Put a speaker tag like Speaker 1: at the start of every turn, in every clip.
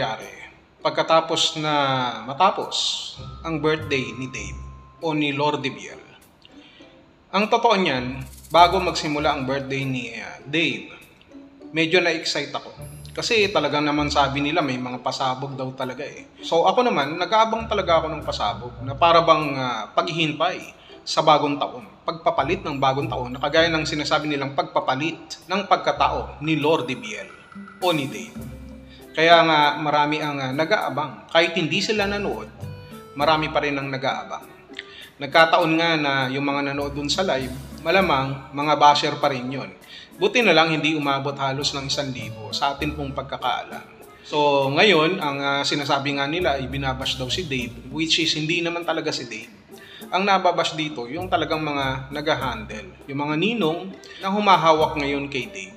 Speaker 1: mangyayari pagkatapos na matapos ang birthday ni Dave o ni Lordy Biel. Ang totoo niyan, bago magsimula ang birthday ni Dave, medyo na-excite ako. Kasi talagang naman sabi nila may mga pasabog daw talaga eh. So ako naman, nag-aabang talaga ako ng pasabog na para bang paghihintay sa bagong taon. Pagpapalit ng bagong taon na kagaya ng sinasabi nilang pagpapalit ng pagkatao ni Lordy Biel o ni Dave. Kaya nga marami ang nag-aabang. Kahit hindi sila nanood, marami pa rin ang nag-aabang. Nagkataon nga na yung mga nanood dun sa live, malamang mga basher pa rin yun. Buti na lang hindi umabot halos ng 1,000 sa atin pong pagkakaalam. So ngayon, ang sinasabi nga nila ay binabash daw si Dave, which is hindi naman talaga si Dave. Ang nababash dito, yung talagang mga nag-handle, yung mga ninong na humahawak ngayon kay Dave.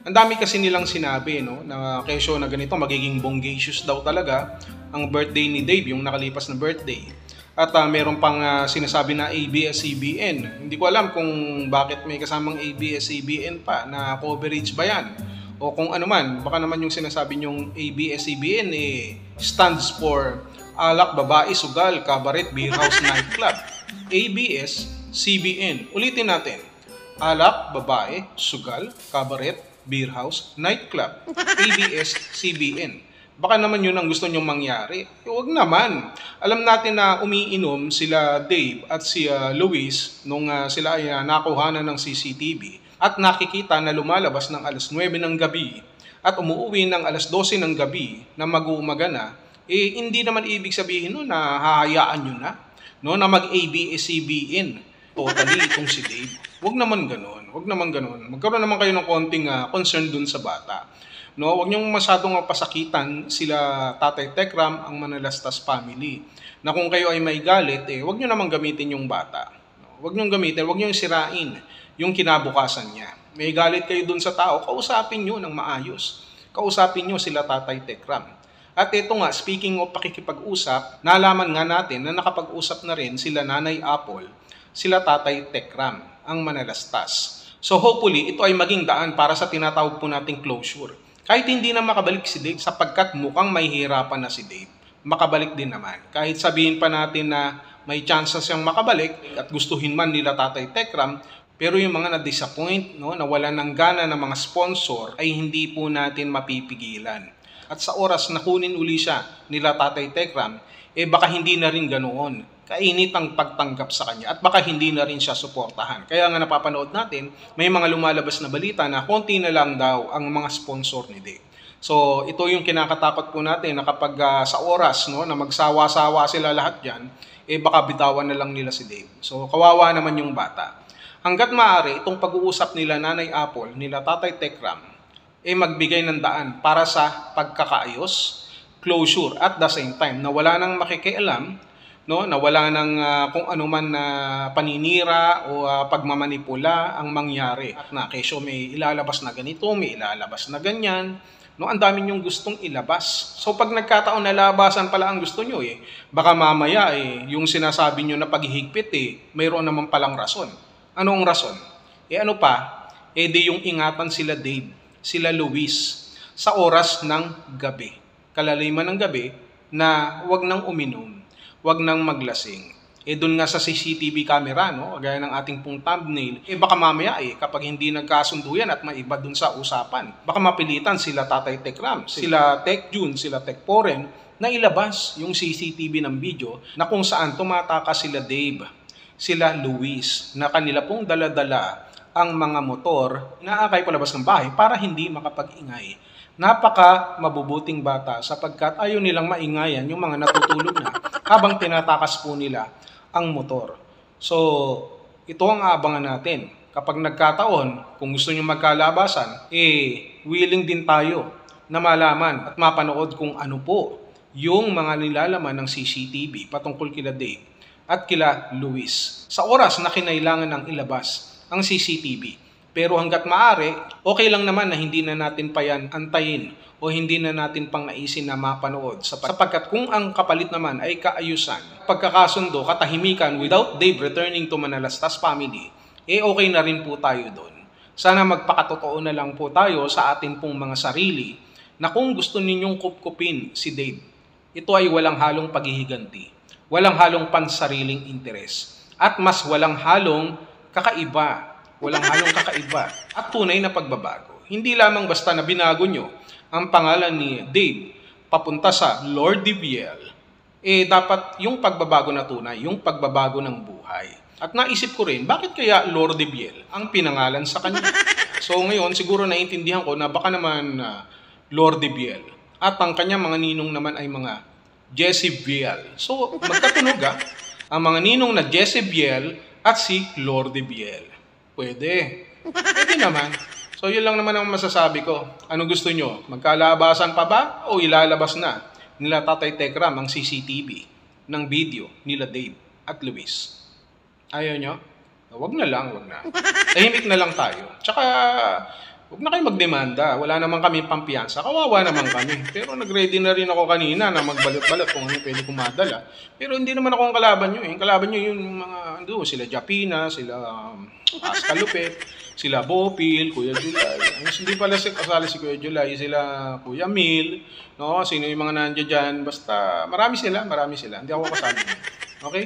Speaker 1: Ang dami kasi nilang sinabi no, na kesyo na ganito, magiging bongacious daw talaga ang birthday ni Dave, yung nakalipas na birthday. At meron pang sinasabi na ABS-CBN. Hindi ko alam kung bakit may kasamang ABS-CBN pa na coverage ba yan. O kung ano man, baka naman yung sinasabi nyong ABS-CBN stands for Alak, Babae, Sugal, Cabaret, Beer House, Nightclub. ABS-CBN. Ulitin natin. Alak, Babae, Sugal, Cabaret, Beer House, Nightclub. ABS-CBN. Baka naman yun ang gusto nyong mangyari. Huwag naman. Alam natin na umiinom sila Dave at si Luis nung sila ay nakuhanan ng CCTV at nakikita na lumalabas ng alas 9 ng gabi at umuwi ng alas 12 ng gabi na mag-uumaga na, hindi naman ibig sabihin no, na hahayaan nyo na, no, na mag-ABS-CBN totally itong si Dave. Huwag naman ganun. Huwag naman ganun. Magkaroon naman kayo ng konting concern dun sa bata. No, wag niyong masyadong pasakitan sila Tatay Tekram, ang Manalastas family. Na kung kayo ay may galit, wag niyo naman gamitin yung bata. No, wag niyong gamitin, wag niyong sirain yung kinabukasan niya. May galit kayo dun sa tao, kausapin niyo ng maayos. Kausapin niyo sila Tatay Tekram. At ito nga, speaking of pakikipag-usap, nalaman nga natin na nakapag-usap na rin sila Nanay Apple, sila Tatay Tekram, ang Manalastas. So hopefully, ito ay maging daan para sa tinatawag po nating closure. Kahit hindi na makabalik si Dave sapagkat mukhang may hirapan na si Dave, makabalik din naman. Kahit sabihin pa natin na may chances siyang makabalik at gustuhin man nila Tatay Tekram, pero yung mga na-disappoint, no, na wala ng gana ng mga sponsor ay hindi po natin mapipigilan. At sa oras na kunin uli siya nila Tatay Tekram, baka hindi na rin ganoon kainit ang pagtanggap sa kanya at baka hindi na rin siya suportahan. Kaya nga napapanood natin, may mga lumalabas na balita na konti na lang daw ang mga sponsor ni Dave. So ito yung kinakatakot po natin na kapag sa oras no, na magsawa-sawa sila lahat dyan, baka bitawan na lang nila si Dave. So kawawa naman yung bata. Hanggat maaari, itong pag-uusap nila Nanay Apple, nila Tatay Tekram, magbigay ng daan para sa pagkakaayos, closure, at the same time na wala nang makikialam, no, na wala nang kung ano man na paninira o pagmamanipula ang mangyari. At na kesyo may ilalabas na ganito, may ilalabas na ganyan. No, ang dami niyong gustong ilabas. So pag nagkataon na labasan pala ang gusto niyo baka mamaya yung sinasabi niyo na paghihigpit mayroon naman palang rason. Anong rason? Ano pa? Di yung ingatan sila Dave, sila Luis sa oras ng gabi. Kalaliman ng gabi na wag nang uminom. Wag nang maglasing. Doon nga sa CCTV camera, no, gaya ng ating pong thumbnail, baka mamaya kapag hindi nagkasundo yan at maiba doon sa usapan, baka mapilitan sila Tatay Tekram, sila Tek Jun, sila Tek Poren, na ilabas yung CCTV ng video na kung saan tumatakas sila Dave, sila Luis, na kanila pong dala-dala ang mga motor na akay palabas ng bahay para hindi makapag-ingay. Napaka mabubuting bata sapagkat ayaw nilang maingayan yung mga natutulog na habang tinatakas po nila ang motor. So, ito ang aabangan natin. Kapag nagkataon, kung gusto nyo magkalabasan, willing din tayo na malaman at mapanood kung ano po yung mga nilalaman ng CCTV patungkol kila Dave at kila Luis. Sa oras na kinailangan ng ilabas ang CCTV. Pero hanggat maaari, okay lang naman na hindi na natin pa yan antayin o hindi na natin pang naisin na mapanood. Sapagkat kung ang kapalit naman ay kaayusan, pagkakasundo, katahimikan without Dave returning to Manalastas family, okay na rin po tayo doon. Sana magpakatotoo na lang po tayo sa atin pong mga sarili na kung gusto ninyong kupkupin si Dave, ito ay walang halong paghihiganti, walang halong pansariling interes, at mas walang halong kakaiba, at tunay na pagbabago. Hindi lamang basta na binago nyo ang pangalan ni Dave papunta sa Lord DBL, dapat yung pagbabago na tunay, yung pagbabago ng buhay. At naisip ko rin, bakit kaya Lord DBL ang pinangalan sa kanya? So ngayon, siguro naiintindihan ko na baka naman Lord DBL. At ang kanyang mga ninong naman ay mga Jezebel. So magkatunog ang mga ninong na Jezebel at si Lord DBL. Pwede naman. So yun lang naman ang masasabi ko. Ano gusto nyo? Magkalabasan pa ba o ilalabas na nila Tatay Tekram ang CCTV ng video nila Dave at Luis? Ayaw nyo? Wag na. Tahimik na lang tayo. Tsaka, wag na kayo magdemanda. Wala naman kami pampiyansa. Kawawa naman kami. Pero nag-ready na rin ako kanina na magbalot-balot kung ano pwede kumadala. Pero hindi naman ako ang kalaban nyo. Yung kalaban nyo yung mga, sila Japina, sila Ascalupet, sila Bopil, Kuya Julay. Hindi pala kasali si Kuya Julay, sila Kuya Mil, no? Sino yung mga nandiyan dyan. Basta, marami sila. Hindi ako kasali. Okay?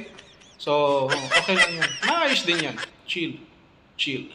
Speaker 1: So, okay lang yan. Maayos din yan. Chill.